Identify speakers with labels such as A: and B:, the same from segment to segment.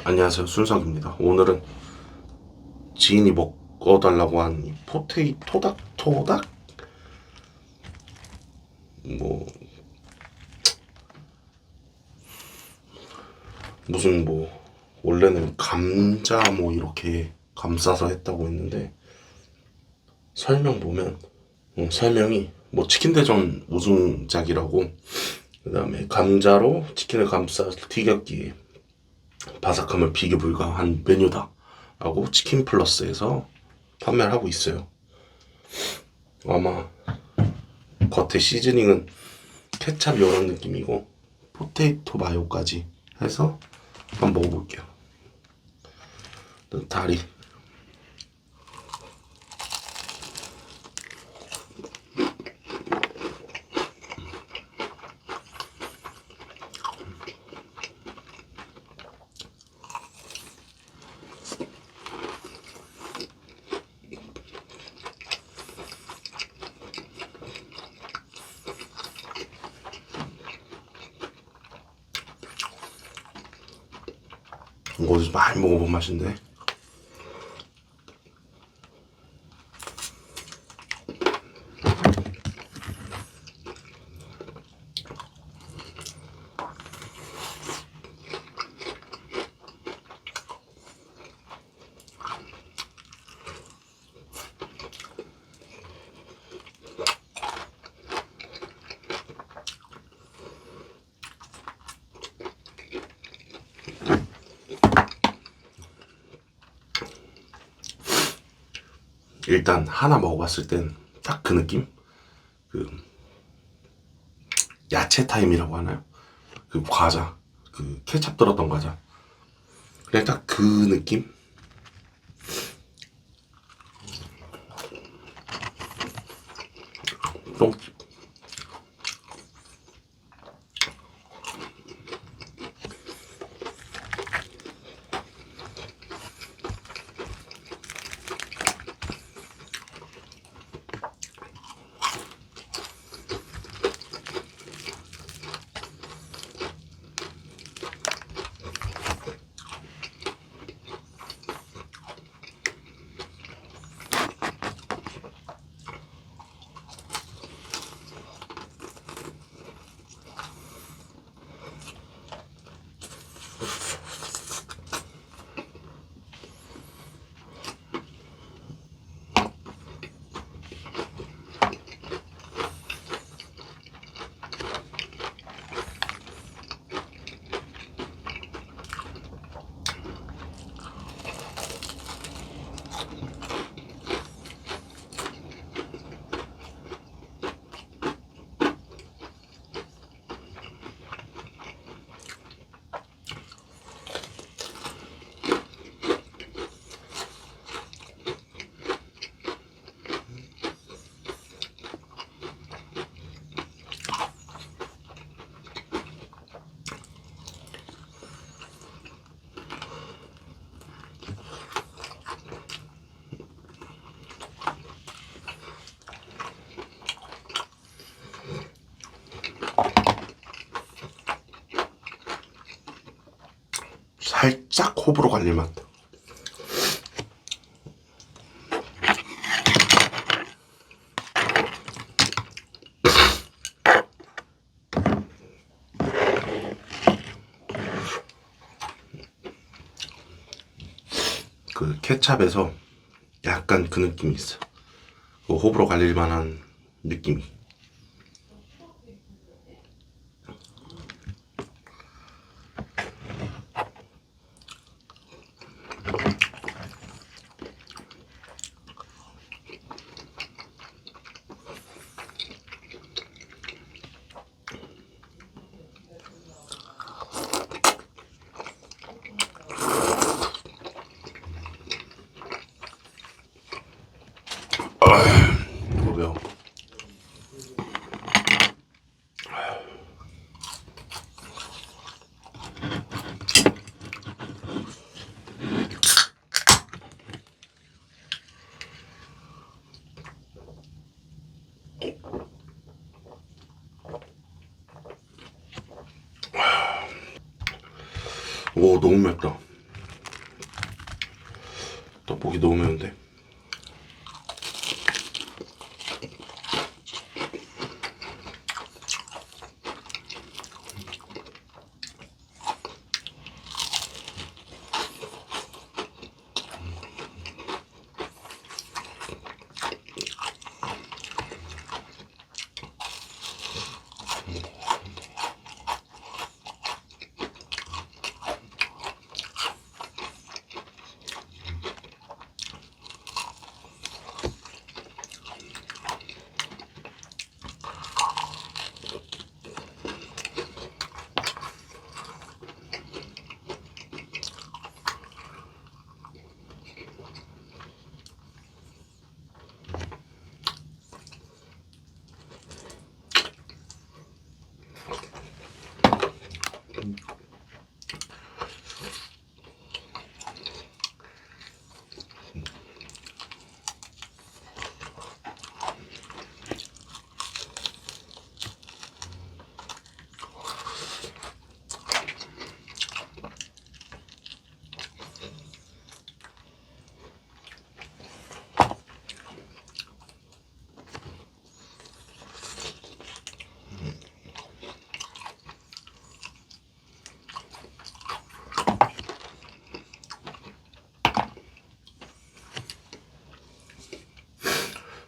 A: 안녕하세요, 순석입니다. 오늘은 지인이 먹어달라고 한 이 토닥토닥? 뭐, 무슨 원래는 감자 이렇게 감싸서 했다고 했는데, 설명 보면, 설명이 치킨대전 우승작이라고, 그 다음에 감자로 치킨을 감싸 튀겼기에 바삭함을 비교 불가한 메뉴다. 라고 치킨 플러스에서 판매를 하고 있어요. 아마 겉에 시즈닝은 케찹 이런 느낌이고 포테이토 마요까지 해서 한번 먹어볼게요. 다리 이거 어디서 많이 먹어본 맛인데 일단 하나 먹어봤을 땐 딱 그 느낌? 그 야채 타임이라고 하나요? 그 과자, 그 케찹 들었던 과자, 그냥 딱 그 느낌? 좀 살짝 호불호 갈릴 맛. 그 케찹에서 약간 그 느낌이 있어. 그 호불호 갈릴 만한 느낌이. 이거 매워. 오, 너무 맵다. 떡볶이 너무 매운데.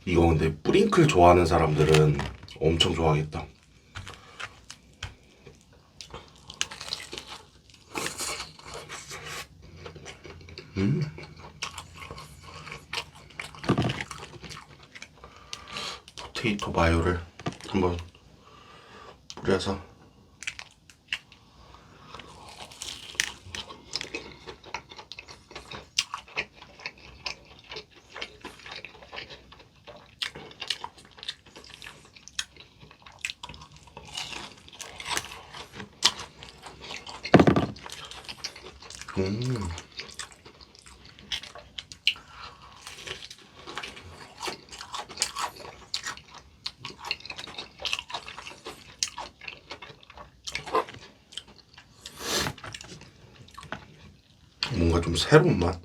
A: 이거 근데 뿌링클 좋아하는 사람들은 엄청 좋아하겠다. 포테이토 마요를 한번 뿌려서. 뭔가 좀 새로운 맛.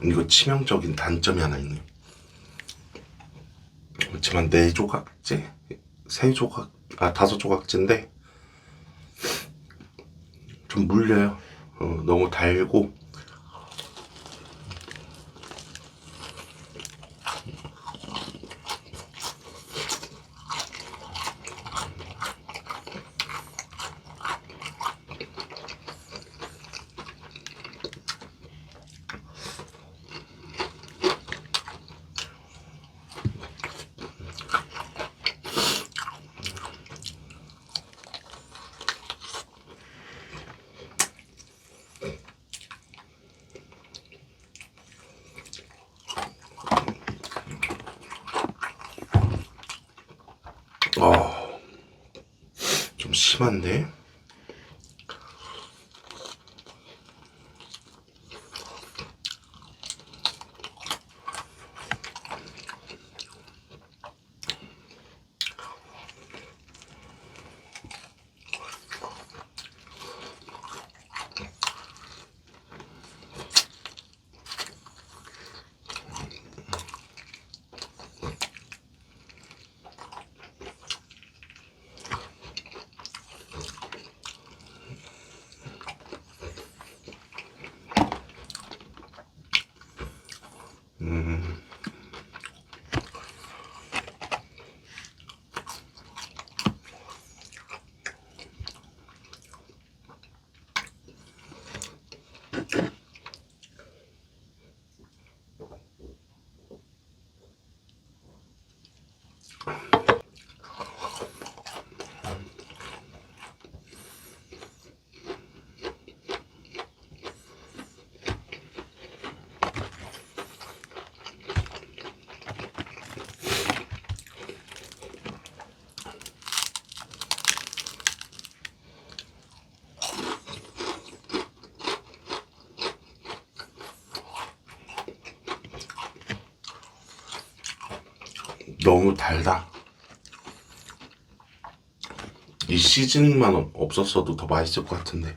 A: 이거 치명적인 단점이 하나 있네. 그렇지만 4조각째? 3조각, 5조각째인데 좀 물려요. 너무 달고. 좀 심한데? 너무 달다. 이 시즈닝만 없었어도 더 맛있을 것 같은데.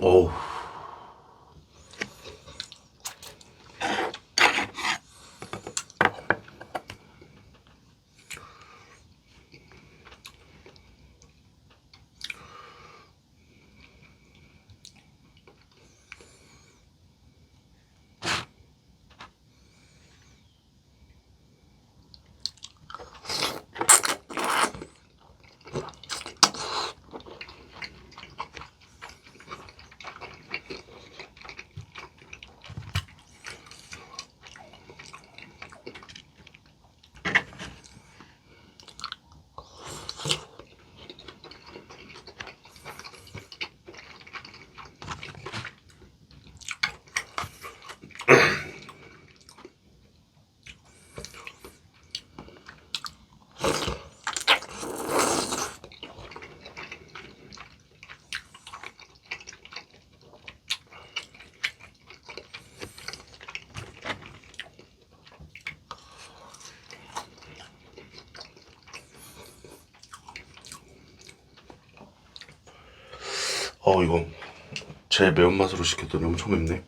A: 어우. 이거 제 매운맛으로 시켰더니 엄청 맵네.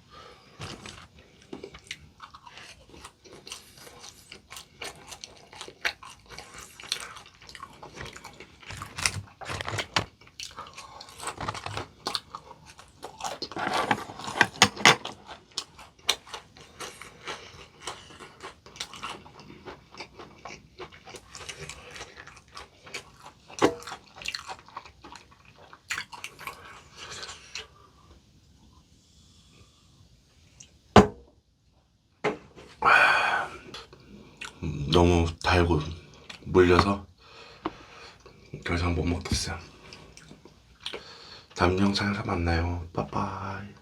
A: 너무 달고 물려서 더 이상 못 먹겠어요. 다음 영상에서 만나요. 빠빠이.